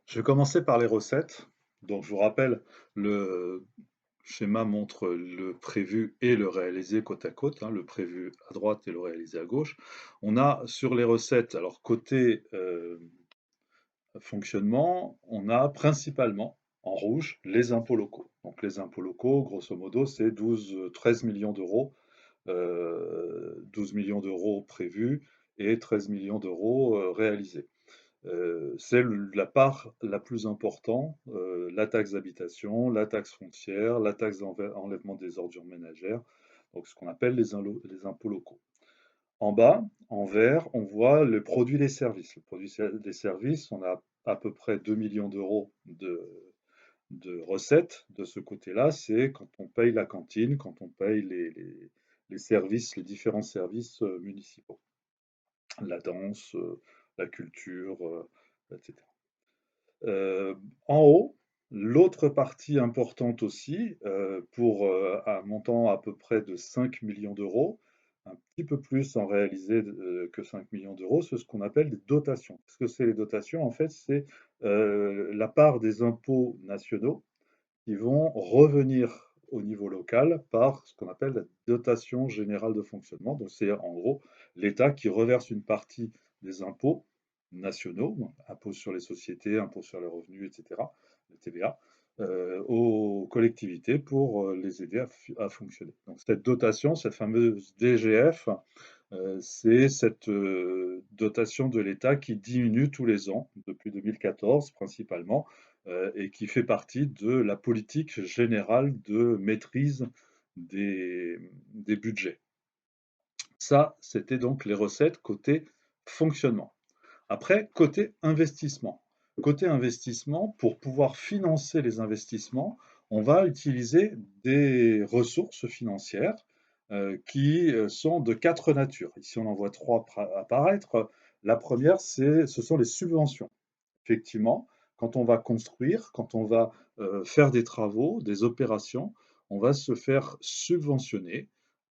Je vais commencer par les recettes. Donc, je vous rappelle, le schéma montre le prévu et le réalisé côte à côte, hein, le prévu à droite et le réalisé à gauche. On a sur les recettes, alors côté fonctionnement, on a principalement en rouge les impôts locaux. Donc, les impôts locaux, grosso modo, c'est 13 millions d'euros, 12 millions d'euros prévus et 13 millions d'euros réalisés. C'est la part la plus importante, la taxe d'habitation, la taxe foncière, la taxe d'enlèvement des ordures ménagères, donc ce qu'on appelle les impôts locaux. En bas, en vert, on voit le produit des services. Le produit des services, on a à peu près 2 millions d'euros de recettes de ce côté-là. C'est quand on paye la cantine, quand on paye les services, les différents services municipaux, la danse, la culture, etc. Euh, En haut, l'autre partie importante aussi, pour un montant à peu près de 5 millions d'euros, un petit peu plus en réalisé que 5 millions d'euros, c'est ce qu'on appelle des dotations. Qu'est-ce que c'est les dotations? En fait, c'est la part des impôts nationaux qui vont revenir au niveau local par ce qu'on appelle la dotation générale de fonctionnement. Donc c'est en gros l'État qui reverse une partie des impôts nationaux, donc impôts sur les sociétés, impôts sur les revenus, etc., le TVA, aux collectivités pour les aider à fonctionner. Donc cette dotation, cette fameuse DGF, c'est cette dotation de l'État qui diminue tous les ans, depuis 2014 principalement, et qui fait partie de la politique générale de maîtrise des budgets. Ça, c'était donc les recettes côté fonctionnement. Après, côté investissement. Côté investissement, pour pouvoir financer les investissements, on va utiliser des ressources financières qui sont de quatre natures. Ici, on en voit trois apparaître. La première, ce sont les subventions. Effectivement, quand on va construire, quand on va faire des travaux, des opérations, on va se faire subventionner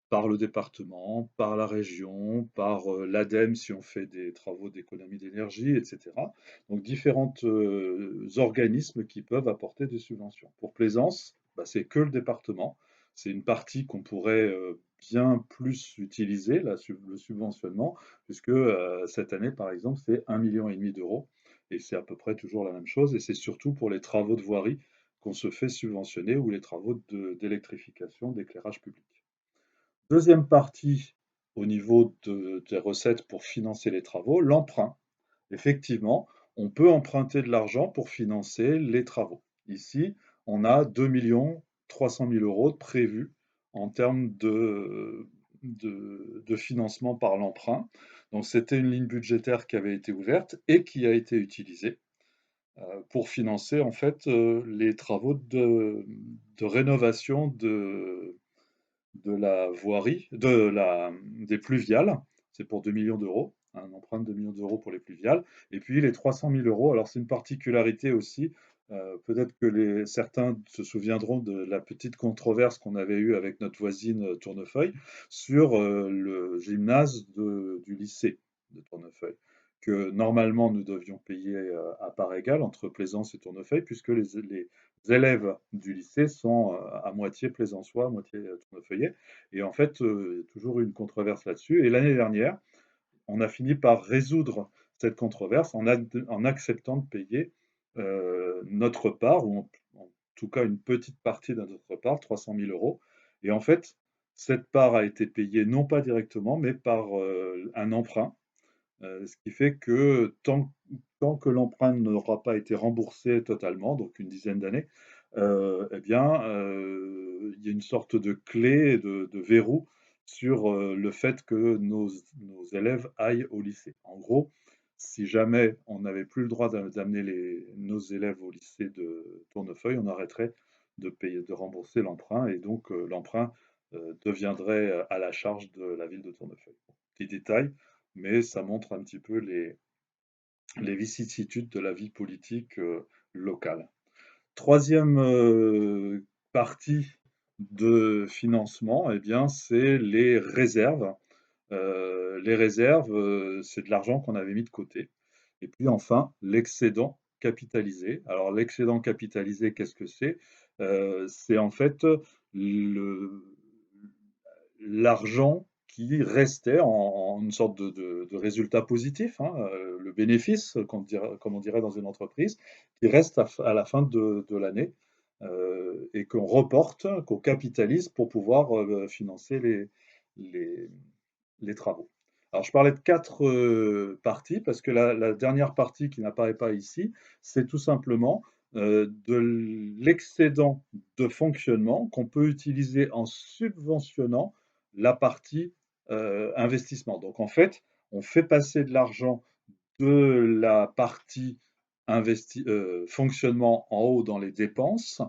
par le département, par la région, par l'ADEME si on fait des travaux d'économie d'énergie, etc. Donc différents organismes qui peuvent apporter des subventions. Pour Plaisance, bah, c'est que le département. C'est une partie qu'on pourrait bien plus utiliser, le subventionnement, puisque cette année, par exemple, c'est 1,5 million d'euros. Et c'est à peu près toujours la même chose. Et c'est surtout pour les travaux de voirie qu'on se fait subventionner ou les travaux d'électrification, d'éclairage public. Deuxième partie au niveau des recettes pour financer les travaux, l'emprunt. Effectivement, on peut emprunter de l'argent pour financer les travaux. Ici, on a 2 300 000 € de prévus en termes de financement par l'emprunt. Donc c'était une ligne budgétaire qui avait été ouverte et qui a été utilisée pour financer en fait les travaux de rénovation de la voirie, des pluviales. C'est pour 2 millions d'euros, un emprunt de 2 millions d'euros pour les pluviales. Et puis les 300 000 euros, alors c'est une particularité aussi. Peut-être que certains se souviendront de la petite controverse qu'on avait eue avec notre voisine Tournefeuille sur le gymnase du lycée de Tournefeuille, que normalement nous devions payer à part égale entre Plaisance et Tournefeuille, puisque les élèves du lycée sont à moitié plaisançois, à moitié tournefeuillais. Et en fait, toujours eu une controverse là-dessus. Et l'année dernière, on a fini par résoudre cette controverse en acceptant de payer notre part, ou en tout cas une petite partie de notre part, 300 000 euros. Et en fait, cette part a été payée non pas directement, mais par un emprunt, ce qui fait que tant que l'emprunt n'aura pas été remboursé totalement, donc une dizaine d'années, eh bien, il y a une sorte de clé, de verrou sur le fait que nos élèves aillent au lycée. En gros, si jamais on n'avait plus le droit d'amener nos élèves au lycée de Tournefeuille, on arrêterait de payer, de rembourser l'emprunt, et donc l'emprunt deviendrait à la charge de la ville de Tournefeuille. Petit détail, mais ça montre un petit peu les vicissitudes de la vie politique locale. Troisième partie de financement, eh bien, c'est les réserves. Les réserves, c'est de l'argent qu'on avait mis de côté. Et puis enfin, l'excédent capitalisé. Alors l'excédent capitalisé, qu'est-ce que c'est? C'est en fait l'argent qui restait en une sorte de résultat positif, hein, le bénéfice, comme on dirait dans une entreprise, qui reste à la fin de l'année et qu'on reporte, qu'on capitalise pour pouvoir financer les, les travaux. Alors, je parlais de quatre parties parce que la dernière partie qui n'apparaît pas ici, c'est tout simplement de l'excédent de fonctionnement qu'on peut utiliser en subventionnant la partie investissement. Donc, en fait, on fait passer de l'argent de la partie fonctionnement en haut dans les dépenses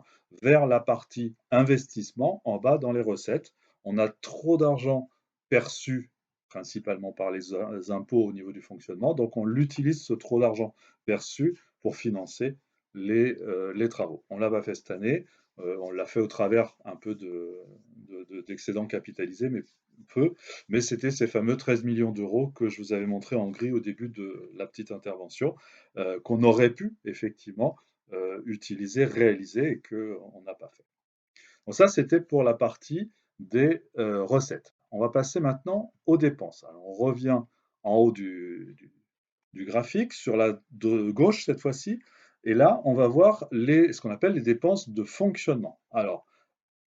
vers la partie investissement en bas dans les recettes. On a trop d'argent perçu principalement par les impôts au niveau du fonctionnement, donc on l'utilise ce trop d'argent perçu pour financer les travaux. On l'a pas fait cette année, on l'a fait au travers un peu d'excédents capitalisés, mais peu, mais c'était ces fameux 13 millions d'euros que je vous avais montré en gris au début de la petite intervention, qu'on aurait pu effectivement utiliser, réaliser et qu'on n'a pas fait. Donc ça, c'était pour la partie des recettes. On va passer maintenant aux dépenses. Alors, on revient en haut du graphique, sur la de gauche cette fois-ci, et là, on va voir ce qu'on appelle les dépenses de fonctionnement. Alors,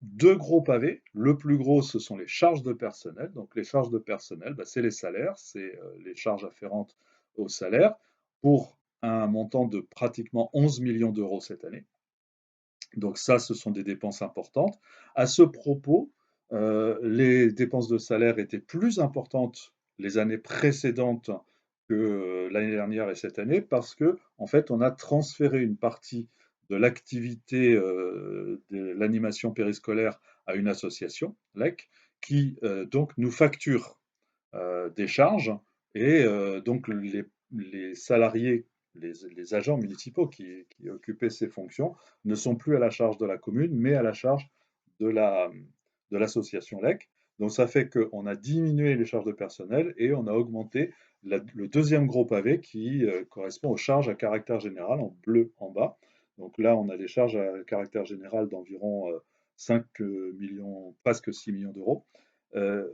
deux gros pavés. Le plus gros, ce sont les charges de personnel. Donc, les charges de personnel, bah, c'est les salaires, c'est les charges afférentes au salaire, pour un montant de pratiquement 11 millions d'euros cette année. Donc ça, ce sont des dépenses importantes. À ce propos, les dépenses de salaire étaient plus importantes les années précédentes que l'année dernière et cette année parce que, en fait, on a transféré une partie de l'activité de l'animation périscolaire à une association, l'EC, qui donc nous facture des charges et donc les salariés, les agents municipaux qui occupaient ces fonctions ne sont plus à la charge de la commune, mais à la charge de l'association LEC. Donc ça fait qu'on a diminué les charges de personnel et on a augmenté le deuxième gros pavé qui correspond aux charges à caractère général en bleu en bas. Donc là, on a des charges à caractère général d'environ 5 millions, presque 6 millions d'euros. Euh,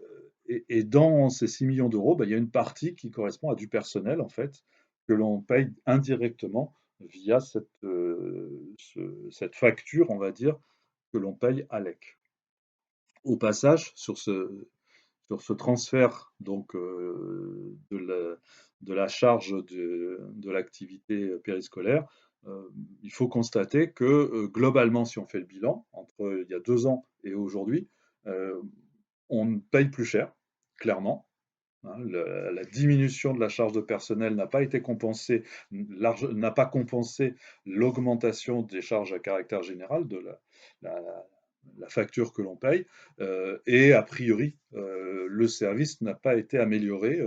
et dans ces 6 millions d'euros, bah, il y a une partie qui correspond à du personnel, en fait, que l'on paye indirectement via cette facture, on va dire, que l'on paye à l'EC. Au passage, sur ce transfert donc, de la charge de l'activité périscolaire, il faut constater que globalement, si on fait le bilan, entre il y a 2 ans et aujourd'hui, euh, on paye plus cher, clairement. Hein, la diminution de la charge de personnel n'a pas été compensée, n'a pas compensé l'augmentation des charges à caractère général de la facture que l'on paye, et a priori, le service n'a pas été amélioré,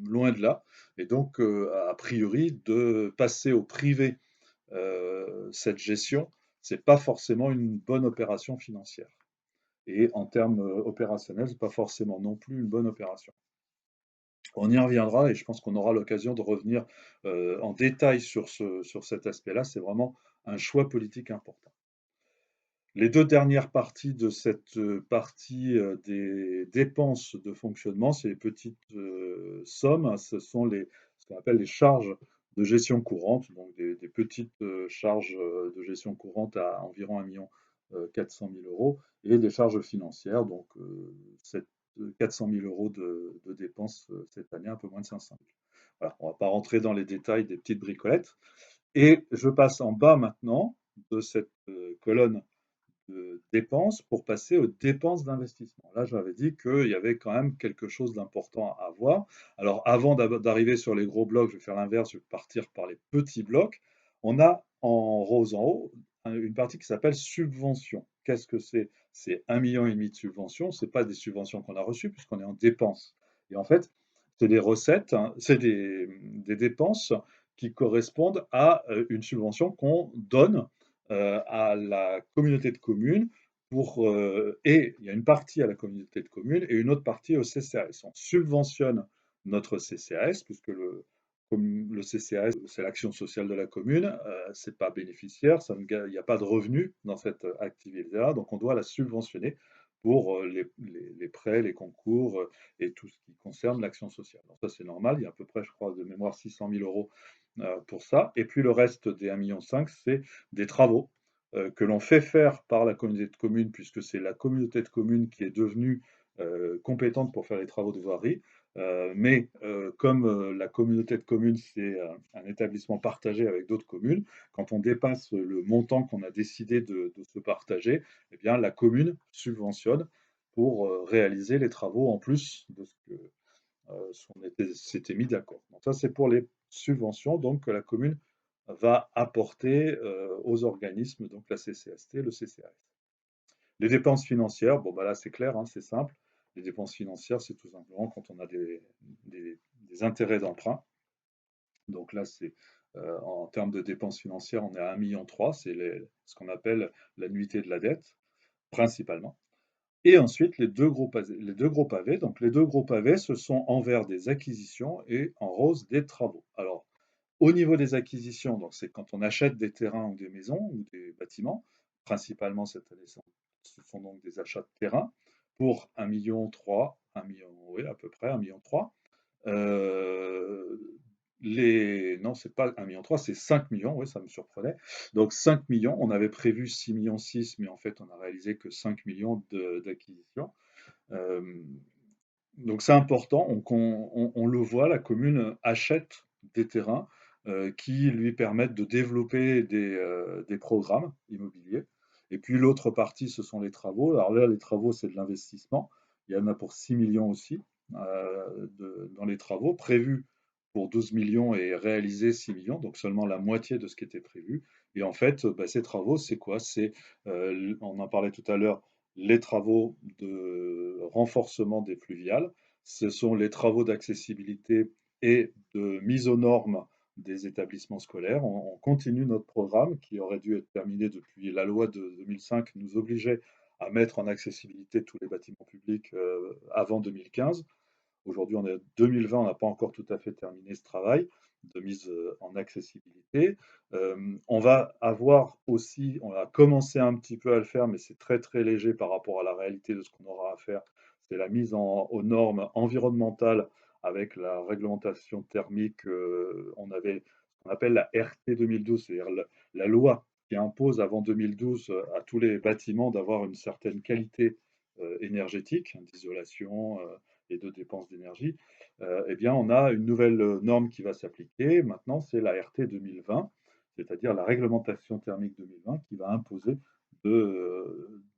loin de là. Et donc, a priori, de passer au privé cette gestion, c'est pas forcément une bonne opération financière. Et en termes opérationnels, c'est pas forcément non plus une bonne opération. On y reviendra et je pense qu'on aura l'occasion de revenir en détail sur cet aspect-là. C'est vraiment un choix politique important. Les deux dernières parties de cette partie des dépenses de fonctionnement, c'est les petites sommes, ce sont ce qu'on appelle les charges de gestion courante, donc des petites charges de gestion courante à environ 1 400 000 euros, et des charges financières, donc 400 000 euros de dépenses cette année, un peu moins de 500 000. Voilà, on ne va pas rentrer dans les détails des petites bricolettes. Et je passe en bas maintenant de cette colonne de dépenses pour passer aux dépenses d'investissement. Là, j'avais dit qu'il y avait quand même quelque chose d'important à voir. Alors, avant d'arriver sur les gros blocs, je vais faire l'inverse, je vais partir par les petits blocs. On a en rose en haut une partie qui s'appelle subvention. Qu'est-ce que c'est? C'est 1,5 million de subventions. Ce n'est pas des subventions qu'on a reçues puisqu'on est en dépenses. Et en fait, c'est des recettes, hein, c'est des dépenses qui correspondent à une subvention qu'on donne à la communauté de communes et il y a une partie à la communauté de communes et une autre partie au CCAS. On subventionne notre CCAS puisque le le CCAS, c'est l'action sociale de la commune, c'est pas bénéficiaire, il n'y a pas de revenus dans cette activité-là, donc on doit la subventionner pour les prêts, les concours et tout ce qui concerne l'action sociale. Donc ça c'est normal, il y a à peu près, je crois, de mémoire 600 000 euros pour ça. Et puis le reste des 1,5 million, c'est des travaux que l'on fait faire par la communauté de communes, puisque c'est la communauté de communes qui est devenue compétente pour faire les travaux de voirie. Comme la communauté de communes, c'est un établissement partagé avec d'autres communes, quand on dépasse le montant qu'on a décidé de se partager, eh bien, la commune subventionne pour réaliser les travaux en plus de ce que s'était mis d'accord. Donc ça, c'est pour les subventions donc, que la commune va apporter aux organismes, donc la CCST, le CCAS. Les dépenses financières, bon, bah là, c'est clair, hein, c'est simple. Les dépenses financières, c'est tout simplement quand on a des intérêts d'emprunt. Donc là, c'est en termes de dépenses financières, on est à 1,3 million, c'est ce qu'on appelle l'annuité de la dette, principalement. Et ensuite, les deux gros pavés. Donc les deux gros pavés, ce sont en vert des acquisitions et en rose des travaux. Alors, au niveau des acquisitions, donc c'est quand on achète des terrains ou des maisons ou des bâtiments, principalement cette année, ce sont donc des achats de terrains pour 1,3 million, 1 million, oui, à peu près 1,3 million. Euh, Non, c'est pas 1,3 million, c'est 5 millions, oui, ça me surprenait. Donc 5 millions, on avait prévu 6,6 millions, mais en fait, on a réalisé que 5 millions d'acquisitions. Euh, donc c'est important, on le voit, la commune achète des terrains qui lui permettent de développer des programmes immobiliers. Et puis l'autre partie, ce sont les travaux. Alors là, les travaux, c'est de l'investissement. Il y en a pour 6 millions aussi dans les travaux, prévus pour 12 millions et réalisés 6 millions, donc seulement la moitié de ce qui était prévu. Et en fait, bah, ces travaux, c'est quoi? On en parlait tout à l'heure, les travaux de renforcement des fluviales, ce sont les travaux d'accessibilité et de mise aux normes des établissements scolaires. On continue notre programme qui aurait dû être terminé depuis la loi de 2005 nous obligeait à mettre en accessibilité tous les bâtiments publics avant 2015. Aujourd'hui, on est en 2020, on n'a pas encore tout à fait terminé ce travail de mise en accessibilité. On va avoir aussi, on a commencé un petit peu à le faire, mais c'est très très léger par rapport à la réalité de ce qu'on aura à faire. C'est la mise aux normes environnementales avec la réglementation thermique. On avait ce qu'on appelle la RT 2012, c'est-à-dire la loi qui impose avant 2012 à tous les bâtiments d'avoir une certaine qualité énergétique, d'isolation et de dépenses d'énergie. Eh bien, on a une nouvelle norme qui va s'appliquer. Maintenant, c'est la RT 2020, c'est-à-dire la réglementation thermique 2020, qui va imposer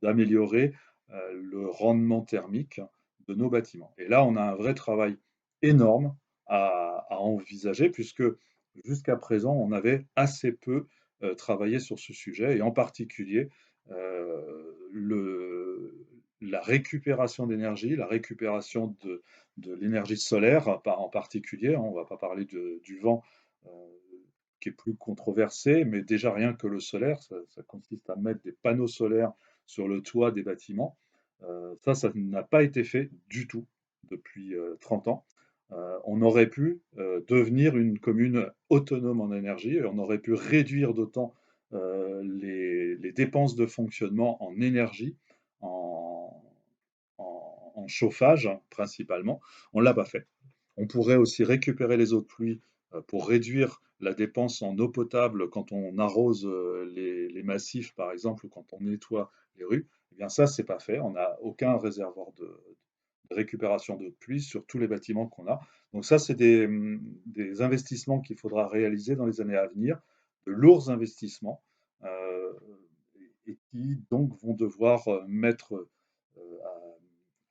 d'améliorer le rendement thermique de nos bâtiments. Et là, on a un vrai travail énorme à envisager, puisque jusqu'à présent, on avait assez peu travaillé sur ce sujet, et en particulier la récupération d'énergie, la récupération de l'énergie solaire en particulier. On ne va pas parler du vent euh, qui est plus controversé, mais déjà rien que le solaire, ça consiste à mettre des panneaux solaires sur le toit des bâtiments. Ça n'a pas été fait du tout depuis 30 ans. On aurait pu devenir une commune autonome en énergie et on aurait pu réduire d'autant les dépenses de fonctionnement en énergie, en, en chauffage principalement. On ne l'a pas fait. On pourrait aussi récupérer les eaux de pluie pour réduire la dépense en eau potable quand on arrose les massifs, par exemple, ou quand on nettoie les rues. Eh bien, ça, c'est pas fait. On n'a aucun réservoir de récupération d'eau de pluie sur tous les bâtiments qu'on a. Donc ça, c'est des investissements qu'il faudra réaliser dans les années à venir, de lourds investissements, euh, et qui donc vont devoir mettre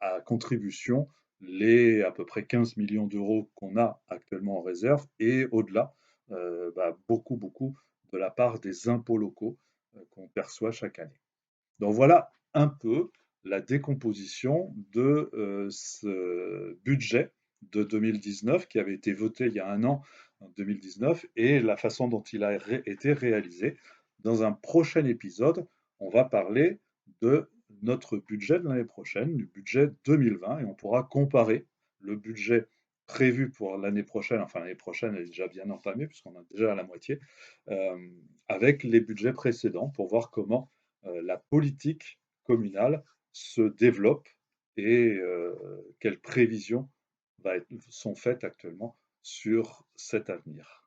à contribution les à peu près 15 millions d'euros qu'on a actuellement en réserve et au-delà, beaucoup, beaucoup de la part des impôts locaux qu'on perçoit chaque année. Donc voilà un peu la décomposition de ce budget de 2019 qui avait été voté il y a un an, en 2019, et la façon dont il a été réalisé. Dans un prochain épisode, on va parler de notre budget de l'année prochaine, du budget 2020, et on pourra comparer le budget prévue pour l'année prochaine, enfin l'année prochaine elle est déjà bien entamée puisqu'on a déjà à la moitié, avec les budgets précédents pour voir comment la politique communale se développe et quelles prévisions sont faites actuellement sur cet avenir.